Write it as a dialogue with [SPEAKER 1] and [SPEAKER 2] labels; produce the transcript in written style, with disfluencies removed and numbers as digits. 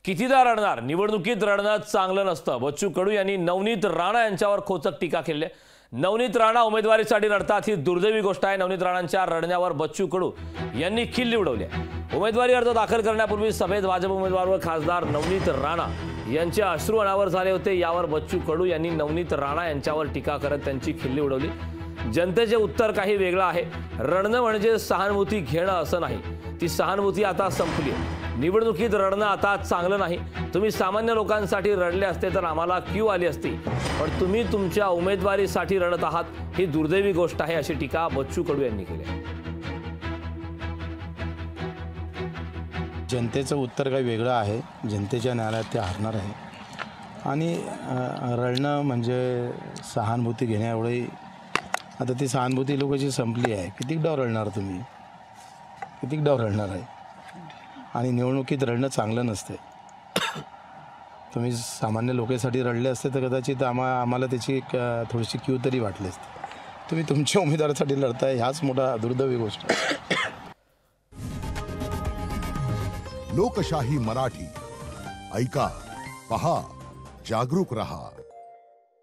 [SPEAKER 1] कितीदा रडणार, निवडणुकीत रडणं चांगलं नसतं. बच्चू कडू यांनी नवनीत राणा यांच्यावर खोचक टीका केली आहे. नवनीत राणा उमेदवारीसाठी लढतात ही दुर्दैवी गोष्ट आहे. नवनीत राणांच्या रडण्यावर बच्चू कडू यांनी खिल्ली उडवली आहे. उमेदवारी अर्ज दाखल करण्यापूर्वी सभेत भाजप उमेदवार व खासदार नवनीत राणा यांचे अश्रू अनावर झाले होते. यावर बच्चू कडू यांनी नवनीत राणा यांच्यावर टीका करत त्यांची खिल्ली उडवली. जनतेचे उत्तर काही वेगळं आहे. रडणं म्हणजे सहानुभूती घेणं असं नाही. ती सहानुभूती आता संपली आहे. निवडणुकीत रडणं आता चांगलं नाही. तुम्ही सामान्य लोकांसाठी रडले असते तर आम्हाला क्यू आली असती, पण तुम्ही तुमच्या उमेदवारीसाठी रडत आहात ही दुर्दैवी गोष्ट आहे, अशी टीका बच्चू कडू यांनी केली.
[SPEAKER 2] जनतेचं उत्तर काही वेगळं आहे. जनतेच्या न्यायालयात ते हारणार आहे आणि रडणं म्हणजे सहानुभूती घेण्याएवढी आता ती सहानुभूती लोकांची संपली आहे. कितीक डाव रडणार तुम्ही, कितीक डाव रडणार आहे. आणि निवडणुकीत रडणं चांगलं नसते. तुम्ही सामान्य लोकांसाठी रडले असते तर कदाचित आम्हाला त्याची थोडीशी क्यू तरी वाटली असते. तुम्ही तुमच्या उमेदवारासाठी लढताय, ह्याच मोठा दुर्दैवी गोष्ट आहे.
[SPEAKER 3] लोकशाही मराठी ऐका, पहा, जागरूक रहा.